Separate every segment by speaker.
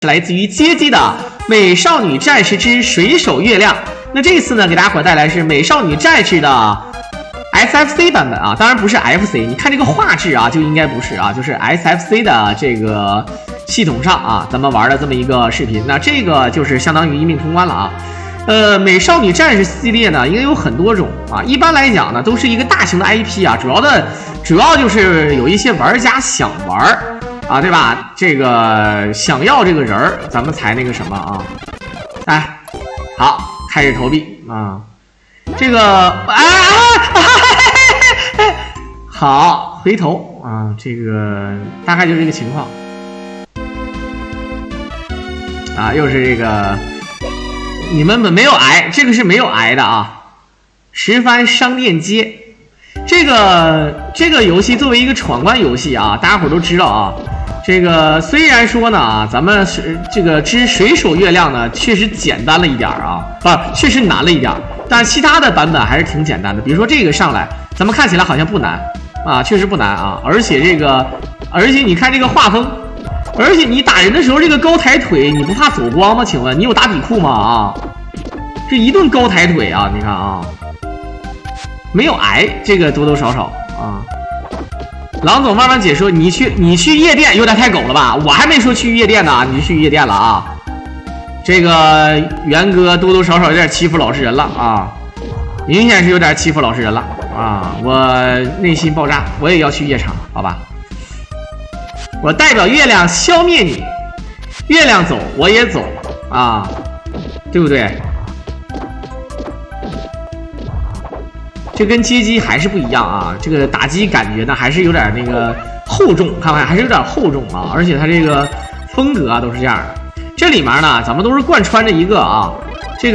Speaker 1: 是来自于街机的《美少女战士之水手月亮》。那这次呢，给大家伙带来是《美少女战士》的 SFC 版本啊，当然不是 FC， 你看这个画质啊，就应该不是啊，就是 SFC 的这个系统上啊，咱们玩的这么一个视频。那这个就是相当于一命通关了啊。美少女战士系列呢，应该有很多种啊。一般来讲呢，都是一个大型的 IP 啊，主要就是有一些玩家想玩啊，对吧？这个想要这个人儿，咱们才那个什么啊。哎，好，开始投币啊。这个好，回头啊，这个大概就是这个情况啊，又是这个。你们没有挨，这个是没有挨的啊。十番商店街，这个游戏作为一个闯关游戏啊，大家伙都知道啊。这个虽然说呢，咱们这个之水手月亮呢，确实简单了一点啊，确实难了一点，但其他的版本还是挺简单的。比如说这个上来，咱们看起来好像不难啊，确实不难啊。而且你看这个画风。而且你打人的时候，这个高抬腿，你不怕走光吗？请问你有打底裤吗？啊，这一顿高抬腿啊！你看啊，没有挨，这个多多少少啊。郎总慢慢解说，你去夜店有点太狗了吧？我还没说去夜店呢，你就去夜店了啊！这个元哥多多少少有点欺负老实人了啊，明显是有点欺负老实人了啊！我内心爆炸，我也要去夜场，好吧？我代表月亮消灭你，月亮走我也走啊，对不对？这跟街机还是不一样啊，这个打击感觉呢还是有点那个厚重，看看还是有点厚重啊，而且它这个风格啊都是这样的。这里面呢，咱们都是贯穿着一个啊，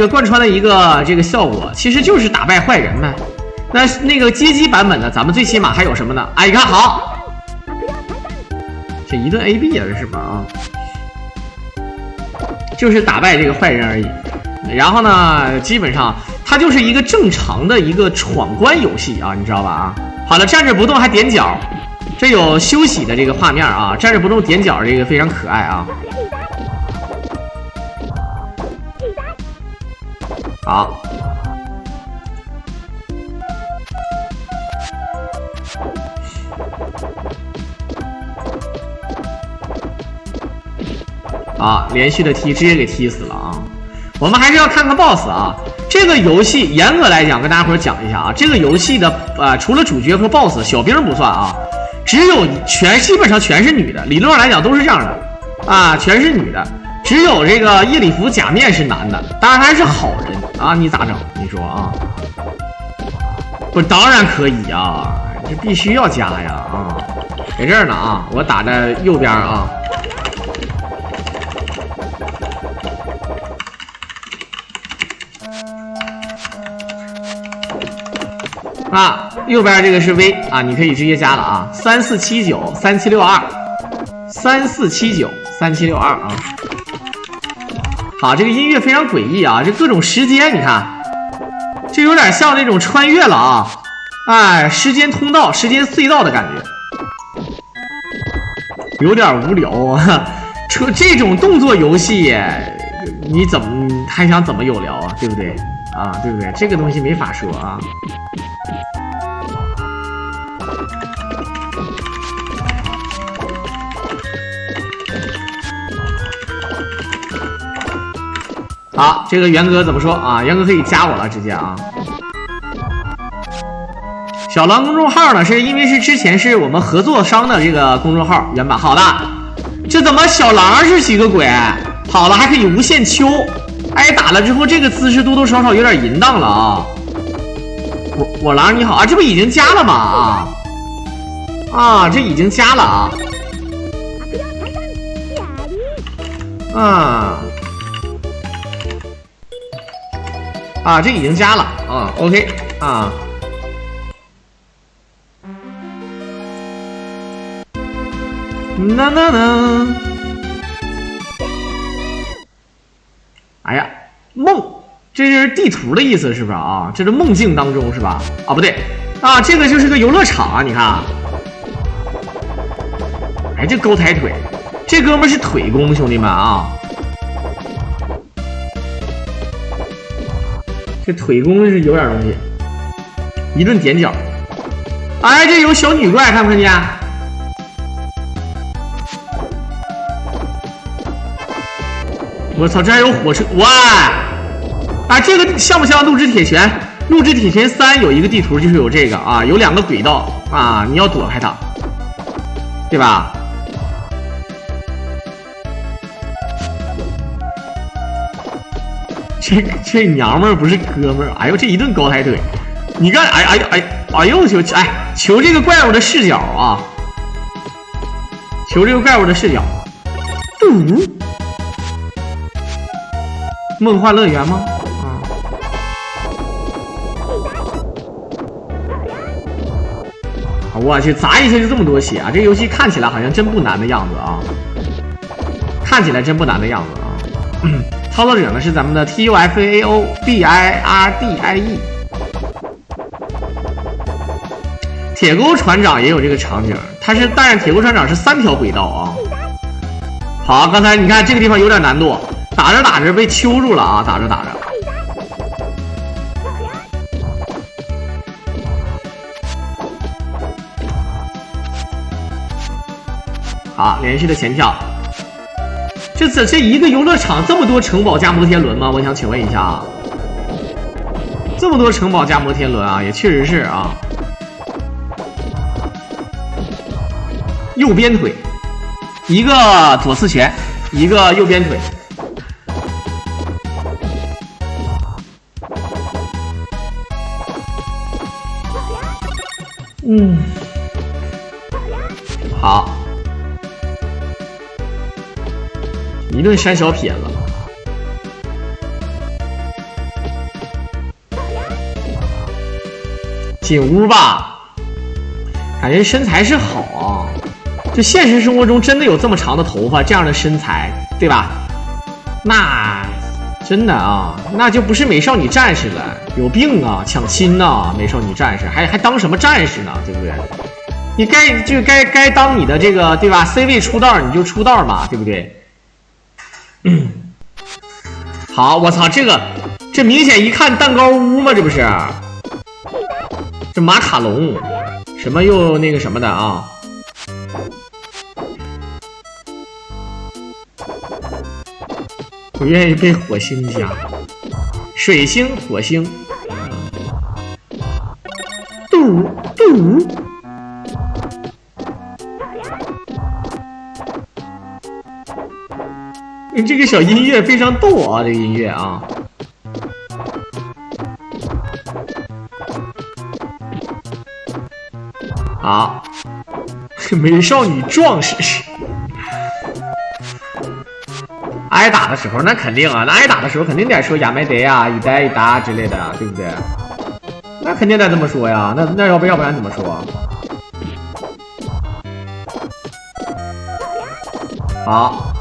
Speaker 1: 贯穿了一个这个效果，其实就是打败坏人呗。那个街机版本呢，咱们最起码还有什么呢？哎，你看好。这一顿 AB 了是吧？啊，就是打败这个坏人而已。然后呢，基本上它就是一个正常的一个闯关游戏啊，你知道吧？啊，好了，站着不动还点脚，这有休息的这个画面啊，站着不动点脚，这个非常可爱啊。好。啊，连续的踢，直接给踢死了啊！我们还是要看看 BOSS 啊。这个游戏严格来讲，跟大家伙讲一下啊，这个游戏的除了主角和 BOSS， 小兵不算啊，只有基本上全是女的，理论上来讲都是这样的啊，全是女的，只有这个夜礼服假面是男的，当然还是好人啊，你咋整？你说啊？不，当然可以啊，这必须要加呀啊！在这儿呢啊，我打在右边啊。啊，右边这个是 V 啊，你可以直接加了啊，34793762，34793762啊。好，这个音乐非常诡异啊，这各种时间，你看，这有点像那种穿越了啊，哎，时间通道、时间隧道的感觉，有点无聊啊。这种动作游戏，你还想怎么有聊啊？对不对？啊，对不对？这个东西没法说啊。好，这个元哥怎么说啊？元哥可以加我了，直接啊。小狼公众号呢，是因为是之前是我们合作商的这个公众号原版。好的，这怎么小狼是几个鬼？好了，还可以无限秋。挨打了之后，这个姿势多多少少有点淫荡了啊！我狼你好啊，这不已经加了吗？啊，这已经加了啊！啊，这已经加了啊 ，OK 啊。哎呀，梦，这是地图的意思是不是啊？这是梦境当中是吧？啊，不对啊，这个就是个游乐场啊，你看，哎，这高抬腿，这哥们儿是腿功，兄弟们啊，这腿功是有点东西，一顿点脚。哎，这有小女怪，看不看见？我操，这还有火车哇！啊，这个像不像《怒之铁拳》？《怒之铁拳3》有一个地图就是有这个啊，有2个轨道啊，你要躲开它，对吧？这娘们儿不是哥们儿，哎呦，这一顿高抬腿，你看，哎呦求求这个怪物的视角啊，求这个怪物的视角，梦幻乐园吗？啊，我去，砸一下就这么多血啊！这游戏看起来好像真不难的样子啊，看起来真不难的样子啊。操作者呢是咱们的 TUFAOBIRDIE。铁钩船长也有这个场景，但是铁钩船长是3条轨道啊。好，刚才你看这个地方有点难度。打着打着被揪住了啊！打着打着，好，连续的前跳。这一个游乐场这么多城堡加摩天轮吗？我想请问一下啊，这么多城堡加摩天轮啊，也确实是啊。右边腿，一个左刺拳，一个右边腿。好，一顿扇小撇子，进屋吧。感觉身材是好啊，就现实生活中真的有这么长的头发，这样的身材，对吧？那真的啊，那就不是美少女战士了，有病啊，抢亲呐，美少女战士还当什么战士呢？对不对？你该当你的这个对吧 ？C 位出道你就出道嘛，对不对？好，我操，这明显一看蛋糕屋嘛，这不是？这马卡龙，什么又那个什么的啊？我愿意被火星加，水星、火星，嘟。这个小音乐非常逗啊，这个音乐啊。好，美少女壮士。挨打的时候那肯定啊，那挨打的时候肯定得说亚美得啊，一代一打之类的，对不对？那肯定得这么说呀，那要不然怎么说？好。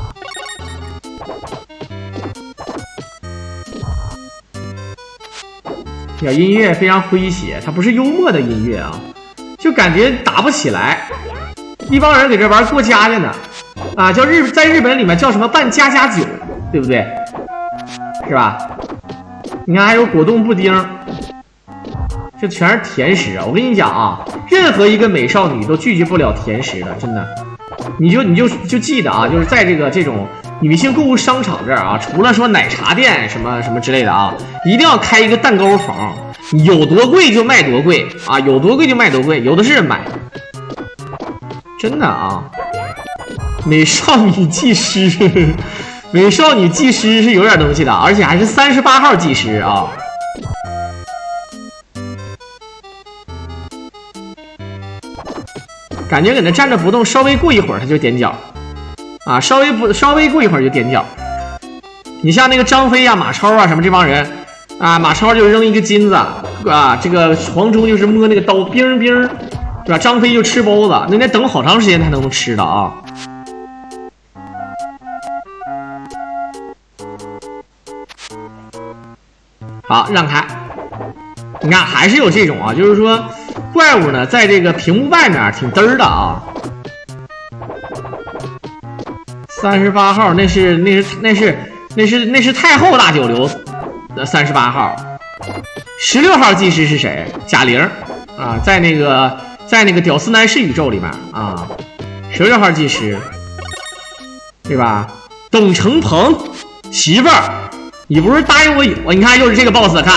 Speaker 1: 这音乐非常诙谐，它不是幽默的音乐啊，就感觉打不起来，一帮人给这玩过家家呢，啊，在日本里面叫什么办家家酒，对不对？是吧？你看还有果冻布丁，这全是甜食啊！我跟你讲啊，任何一个美少女都拒绝不了甜食的，真的。你就记得啊，就是在这种女性购物商场这儿啊，除了说奶茶店什么什么之类的啊，一定要开一个蛋糕房，有多贵就卖多贵啊，有多贵就卖多贵，有的是人买，真的啊。美少女技师，美少女技师是有点东西的，而且还是38号技师啊。感觉搁那站着不动，稍微过一会儿他就踮脚，啊，稍微过一会儿就踮脚。你像那个张飞啊、马超啊什么这帮人，啊，马超就扔一个金子，啊，这个黄忠就是摸那个刀，冰冰，对吧？张飞就吃包子，那得等好长时间才能吃的啊。好，让开。你看还是有这种啊，就是说怪物呢在这个屏幕外面挺嘚儿的啊， 38号那是太后大九流的38号。16号技师是谁？贾玲啊，在那个屌丝男士宇宙里面啊，16号技师，对吧？董成鹏媳妇儿，你不是答应我？你看又是这个 boss， 看，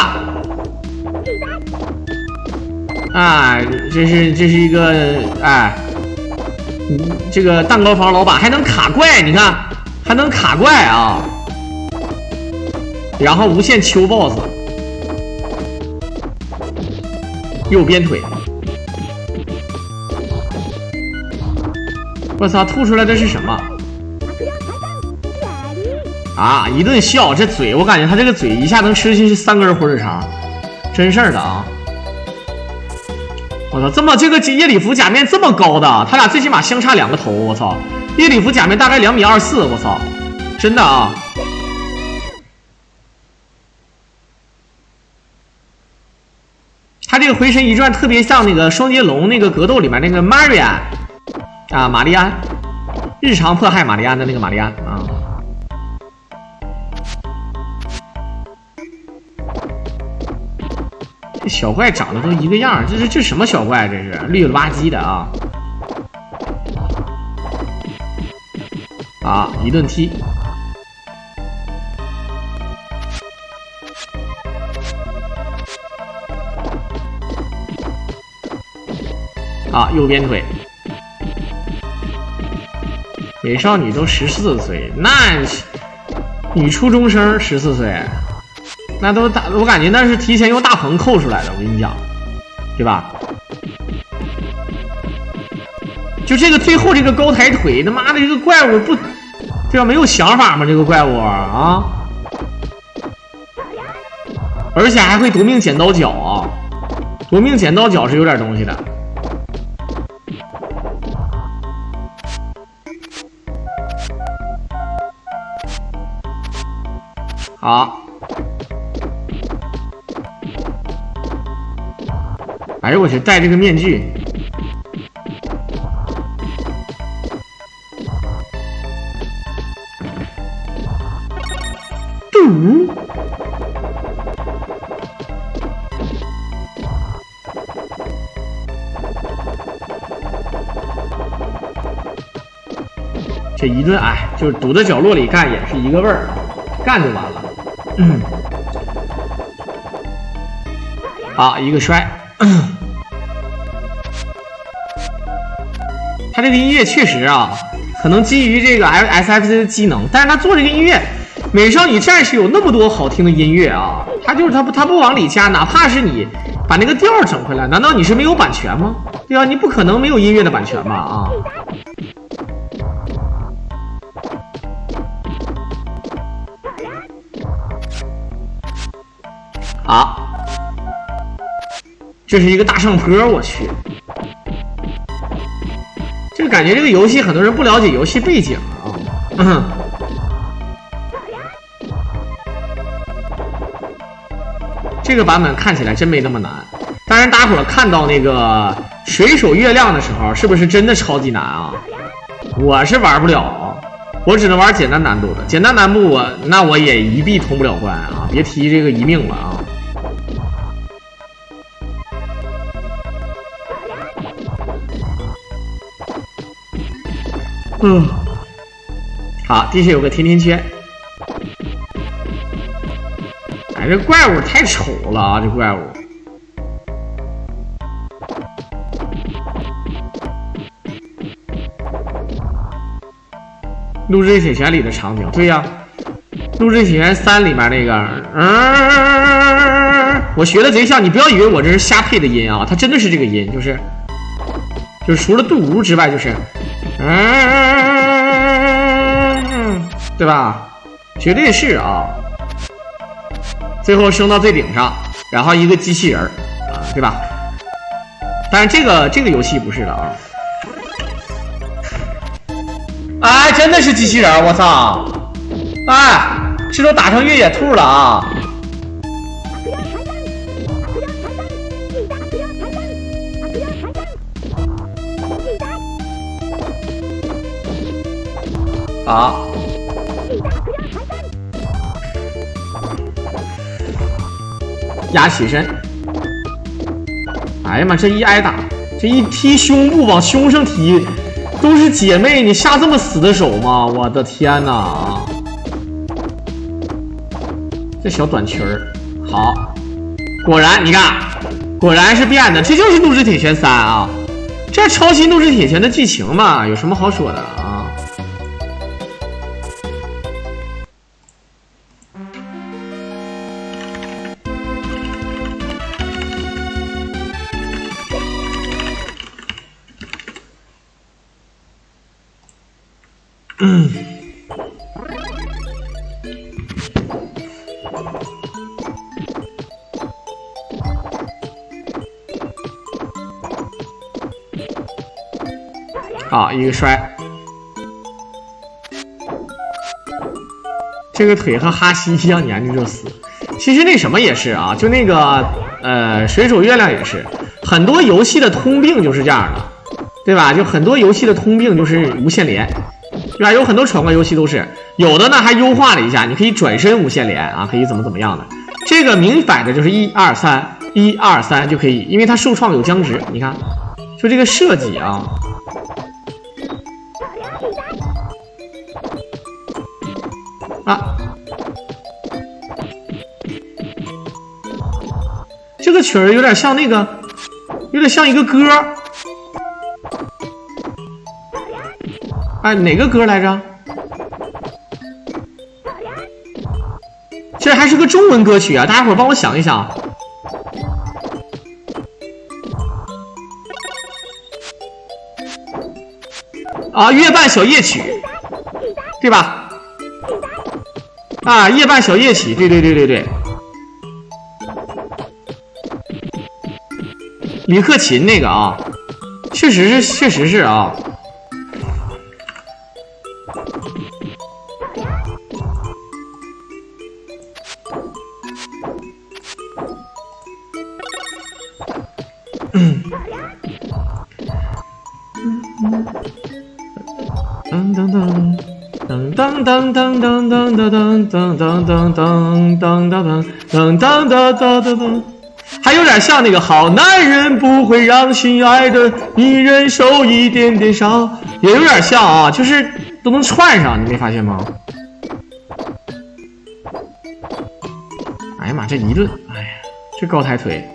Speaker 1: 啊，这是一个哎，这个蛋糕房老板还能卡怪，你看还能卡怪啊，然后无限秋 boss。右边腿，我操！吐出来的是什么？啊！一顿笑，这嘴我感觉他这个嘴一下能吃进去3根火腿肠，真事儿的啊！我操，这么这个夜礼服假面这么高的，他俩最起码相差2个头，我操！夜礼服假面大概2.24米，我操，真的啊！他这个回神一转特别像那个双截龙那个格斗里面那个玛丽安啊，玛丽安，日常迫害玛丽安的那个玛丽安啊。这小怪长得都一个样，这什么小怪？这是绿了吧唧的啊！啊，一顿踢。啊，右边腿，美少女都14岁，那女初中生14岁，那都大，我感觉那是提前用大棚扣出来的，我跟你讲，对吧？就这个最后这个高抬腿，他妈的这个怪物不，对吧？没有想法吗？这个怪物啊，而且还会夺命剪刀脚啊，夺命剪刀脚是有点东西的。好，哎呦我去，戴这个面具，嘟，这一顿哎，就是堵在角落里干也是一个味儿，干就完了。好，一个摔。他这个音乐确实啊，可能基于这个 SFC 的机能，但是他做这个音乐，美少女战士有那么多好听的音乐啊，他不往里加，哪怕是你把那个调整回来，难道你是没有版权吗？对吧？你不可能没有音乐的版权吧？啊。好，这是一个大上坡，我去，这个感觉这个游戏很多人不了解游戏背景啊。这个版本看起来真没那么难，当然大家伙看到那个水手月亮的时候，是不是真的超级难啊？我是玩不了，我只能玩简单难度的，简单难度我也一币通不了关啊，别提这个一命了啊。好，地下有个甜甜圈。哎，这怪物太丑了啊！这怪物。录制铁拳里的场景，对呀，录制铁拳3里面那个，我学的贼像，你不要以为我这是瞎配的音啊，它真的是这个音，就是除了杜如之外，就是对吧？绝对是啊。最后升到最顶上，然后一个机器人啊，对吧？但是这个游戏不是的啊。哎，真的是机器人，我操！哎，这都打成越野兔了啊！好，压起身。哎呀妈，这一挨打，这一踢胸部往胸上踢，都是姐妹，你下这么死的手吗？我的天哪啊！这小短裙儿，好，果然你看，果然是变的，这就是怒之铁拳3啊！这抄袭怒之铁拳的剧情嘛，有什么好说的啊？啊，一个摔，这个腿和哈希一样粘着就死。其实那什么也是啊，就那个水手月亮也是，很多游戏的通病就是这样的，对吧？就很多游戏的通病就是无限连，对吧？有很多闯关游戏都是，有的呢还优化了一下，你可以转身无限连啊，可以怎么样的。这个明摆着就是1、2、3， 1、2、3就可以，因为它受创有僵直，你看，就这个设计啊。啊，这个曲儿有点像那个，有点像一个歌。哎，哪个歌来着？这还是个中文歌曲啊！大家伙儿帮我想一想。啊，月半小夜曲，对吧？啊，夜半小夜曲，对，李克勤那个啊，确实是啊。当当当当当当当当当当当当当当当当，还有点像那个好男人不会让心爱的女人受一点点伤，也有点像啊，就是都能串上，你没发现吗？哎呀妈，这一顿，哎呀，这高抬腿。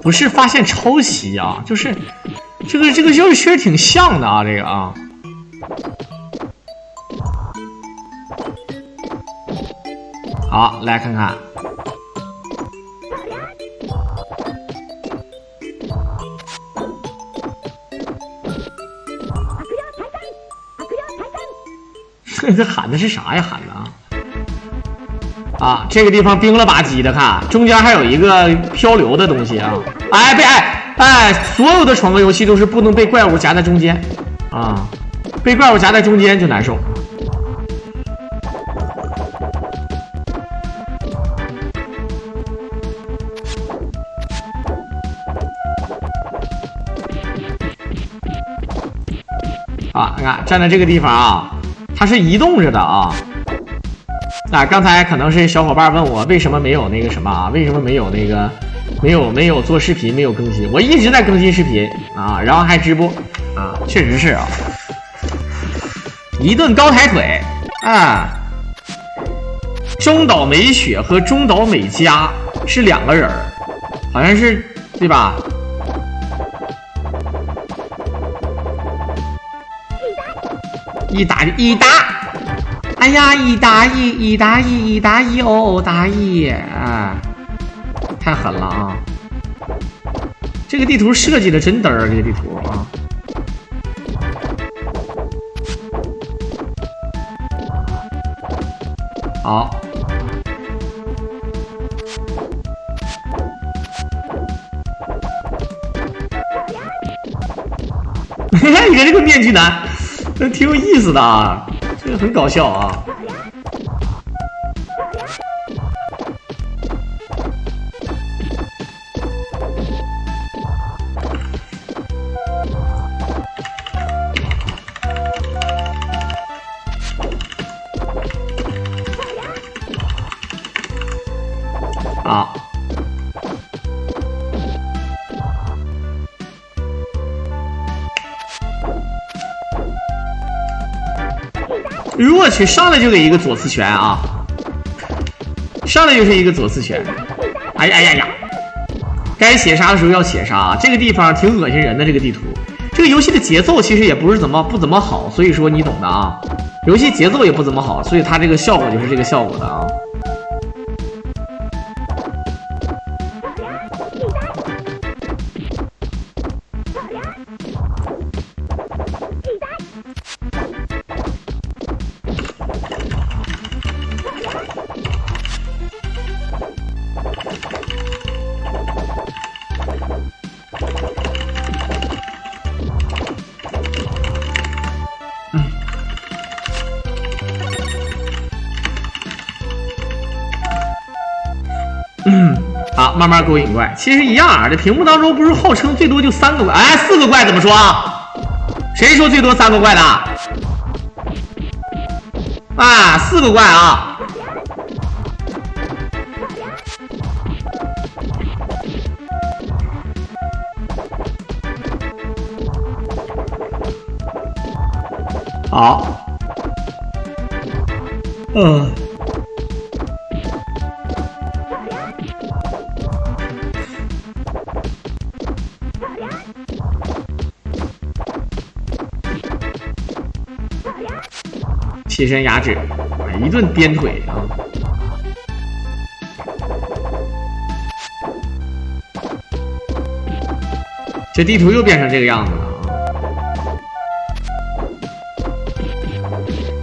Speaker 1: 不是发现抄袭啊，就是这个就是确实挺像的啊，这个啊。好，来看看。这喊的是啥呀？喊的啊！啊，这个地方冰了吧唧的，看中间还有一个漂流的东西啊！哎，所有的闯关游戏都是不能被怪物夹在中间啊，被怪物夹在中间就难受。啊，你看站在这个地方啊，它是移动着的啊。啊，刚才可能是小伙伴问我为什么没有那个什么啊？为什么没有那个没有做视频，没有更新？我一直在更新视频啊，然后还直播啊，确实是啊。一顿高抬腿啊！中岛美雪和中岛美嘉是两个人，好像是对吧？一打，哎呀，一打一哦打一啊，太狠了啊！这个地图设计的真嘚儿，这个地图啊。好，你看这个面具男，挺有意思的啊，这个很搞笑啊。啊，我去，上来就给一个左刺拳啊！上来就是一个左刺拳。哎呀呀呀！该血杀的时候要血杀，这个地方挺恶心人的。这个地图，这个游戏的节奏其实也不怎么好，所以说你懂的啊。游戏节奏也不怎么好，所以它这个效果就是这个效果的啊。好，慢慢勾引怪，其实一样啊。这屏幕当中不是号称最多就3个怪，哎，4个怪怎么说啊？谁说最多3个怪的？啊，4个怪啊！好，贴身压制，哎，一顿颠腿啊！这地图又变成这个样子了啊！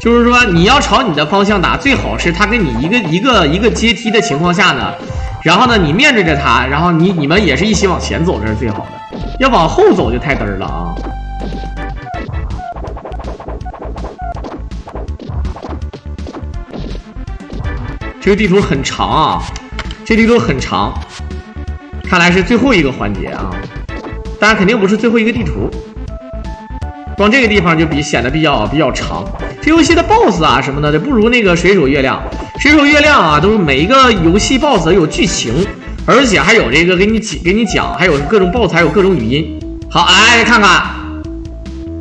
Speaker 1: 就是说，你要朝你的方向打，最好是他跟你一个阶梯的情况下呢，然后呢，你面对着他，然后你们也是一起往前走，这是最好的。要往后走就太嘚儿了啊！这个地图很长啊，这地图很长，看来是最后一个环节啊，当然肯定不是最后一个地图，光这个地方就显得比较长。这游戏的 BOSS 啊什么的，不如那个水手月亮。水手月亮啊，都是每一个游戏 BOSS 有剧情，而且还有这个给你讲，还有各种 BOSS 还有各种语音。好，哎，看看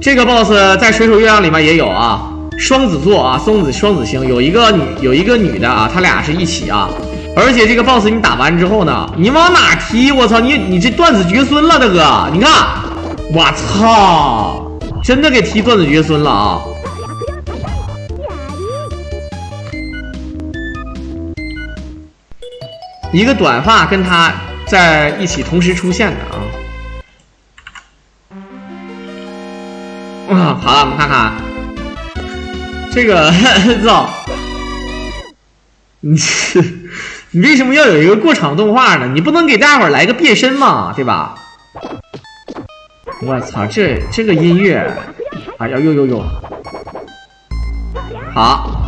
Speaker 1: 这个 BOSS 在水手月亮里面也有啊。双子座啊，双子星有一个女的啊，他俩是一起啊，而且这个 boss 你打完之后呢，你往哪踢？我操，你这断子绝孙了，大哥！你看，我操，真的给踢断子绝孙了啊！一个短发跟他在一起同时出现的啊。好了，我们看看。这个操，你为什么要有一个过场动画呢？你不能给大伙儿来个变身嘛，对吧？我操，这个音乐，哎呀呦，好，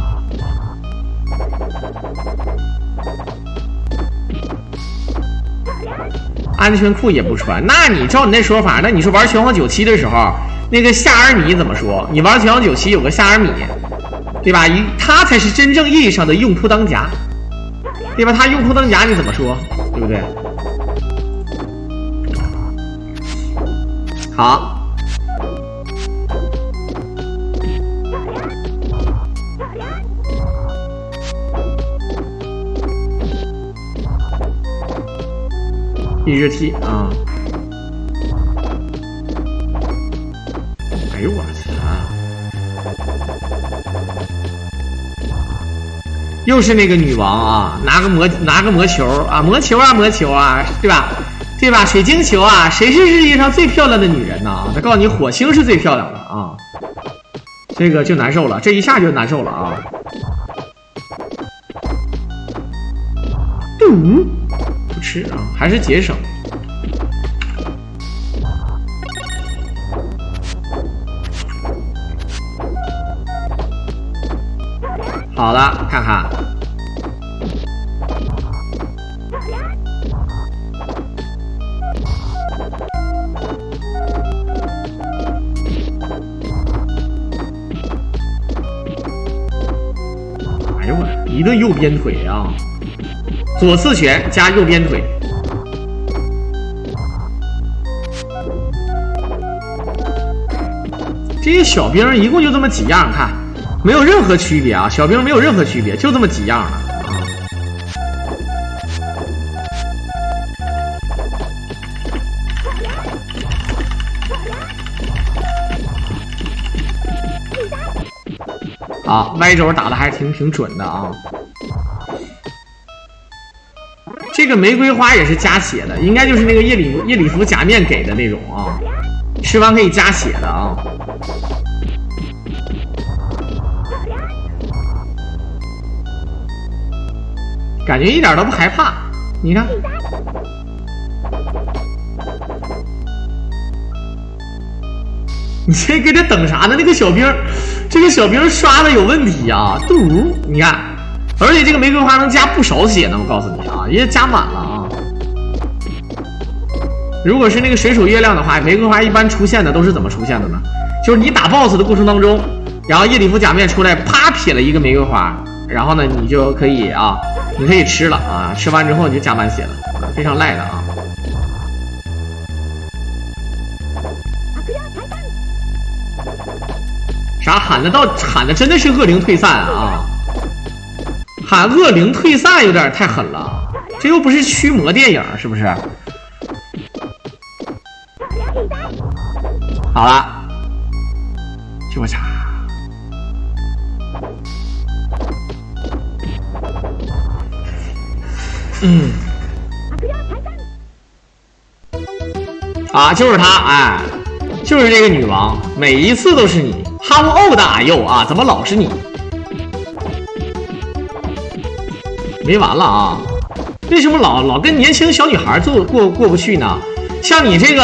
Speaker 1: 安全裤也不穿，那你照你那说法，那你说玩拳皇97的时候，那个夏尔米怎么说？你玩拳皇97有个夏尔米。对吧？他才是真正意义上的用扑当家，对吧？他用扑当家你怎么说？对不对？好，一直踢啊！哎呦我操！又是那个女王啊，拿个魔球啊，魔球啊，对吧？对吧？水晶球啊，谁是世界上最漂亮的女人呢？他告诉你，火星是最漂亮的啊。这个就难受了，这一下就难受了啊。不吃啊，还是节省。好的，看看。哎呦我，一个右边腿啊，左刺拳加右边腿。这些小兵一共就这么几样，看没有任何区别啊，小兵没有任何区别，就这么几样了啊。好，歪轴打的还挺准的啊。这个玫瑰花也是加血的，应该就是那个夜礼服假面给的那种啊，吃完可以加血的啊。感觉一点都不害怕，你看，你这搁这等啥呢？那个小兵，这个小兵刷的有问题啊！嘟，你看，而且这个玫瑰花能加不少血呢，我告诉你啊，也加满了啊。如果是那个水手月亮的话，玫瑰花一般出现的都是怎么出现的呢？就是你打 BOSS 的过程当中，然后夜礼服假面出来，啪撇了一个玫瑰花，然后呢，你就可以啊。你可以吃了啊，吃完之后你就加满血了，非常赖的啊。啥喊的真的是恶灵退散啊！喊恶灵退散有点太狠了，这又不是驱魔电影是不是？好了，就查。啊，就是他，哎，就是这个女王，每一次都是你。How old are you啊？怎么老是你？没完了啊！为什么老跟年轻小女孩过不去呢？像你这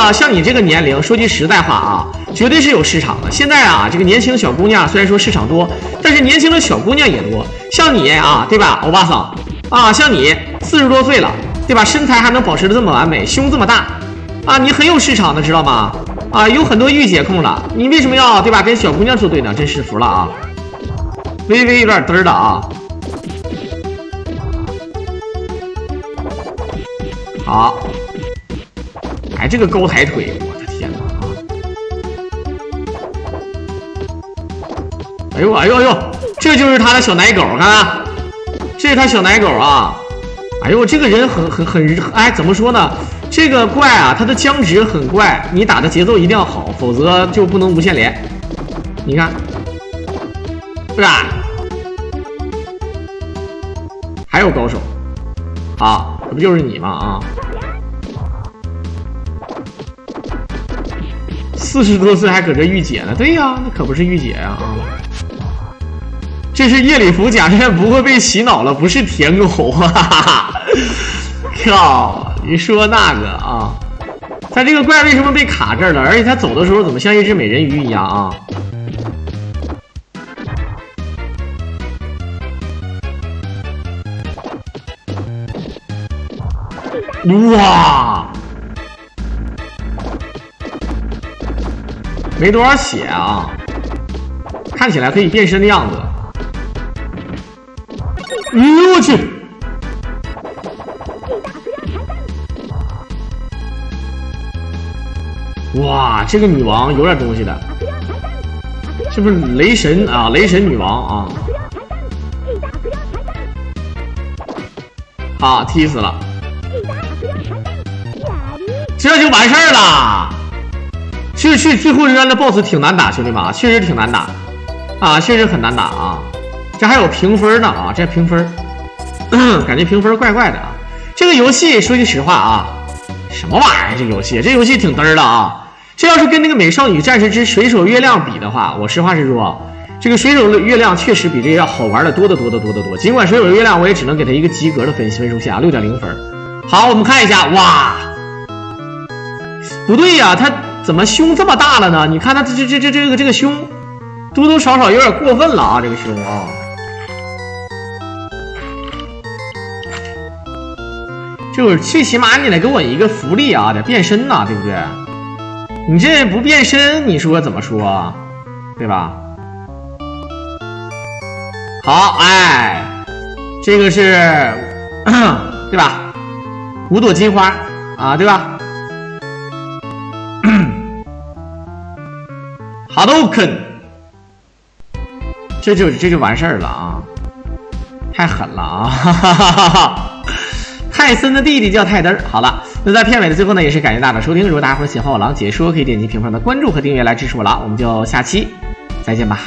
Speaker 1: 个年龄，说句实在话啊，绝对是有市场的。现在啊，这个年轻小姑娘虽然说市场多，但是年轻的小姑娘也多。像你啊，对吧，欧巴桑啊，像你40多岁了。对吧？身材还能保持的这么完美，胸这么大，啊，你很有市场的，知道吗？啊，有很多御姐控了，你为什么要对吧？跟小姑娘作对呢？真是服了啊！微微有点嘚儿的啊。好，哎，这个高抬腿，我的天哪啊！哎呦哎呦哎呦，这就是他的小奶狗，看看，这是他小奶狗啊。哎呦，这个人很哎，怎么说呢？这个怪啊，他的僵直很怪，你打的节奏一定要好，否则就不能无限连。你看，对吧？还有高手，好，这不就是你吗？啊，40多岁还搁这御姐呢？对呀，那可不是御姐呀！啊，这是夜礼服假面不会被洗脑了，不是舔狗，哈哈哈！靠，你说那个啊，他这个怪为什么被卡这儿了？而且他走的时候怎么像一只美人鱼一样啊？哇，没多少血啊，看起来可以变身的样子。我去！哇，这个女王有点东西的，是不是雷神啊？雷神女王啊！啊，踢死了，这就完事儿了。去最后这的 BOSS 挺难打，兄弟们啊，确实挺难打啊，确实很难打啊。这还有评分呢啊，这评分，感觉评分怪怪的啊。这个游戏说句实话啊，什么玩意儿？这游戏挺嘚儿的啊。这要是跟那个美少女战士之水手月亮比的话，我实话实说，这个水手月亮确实比这个要好玩的多。尽管水手月亮我也只能给它一个及格的分数线啊，6.0分。好，我们看一下，哇，不对呀，他怎么胸这么大了呢？你看他这个胸，多多少少有点过分了啊，这个胸啊。就是最起码你得给我一个福利啊，得变身呐，对不对？你这不变身，你说怎么说，对吧？好，哎，这个是对吧？5朵金花啊，对吧？哈都肯，这就完事儿了啊！太狠了啊！哈哈哈哈泰森的弟弟叫泰登。好了，那在片尾的最后呢，也是感谢大家的收听。如果大家伙喜欢我狼解说，可以点击屏幕上的关注和订阅来支持我狼。我们就下期再见吧。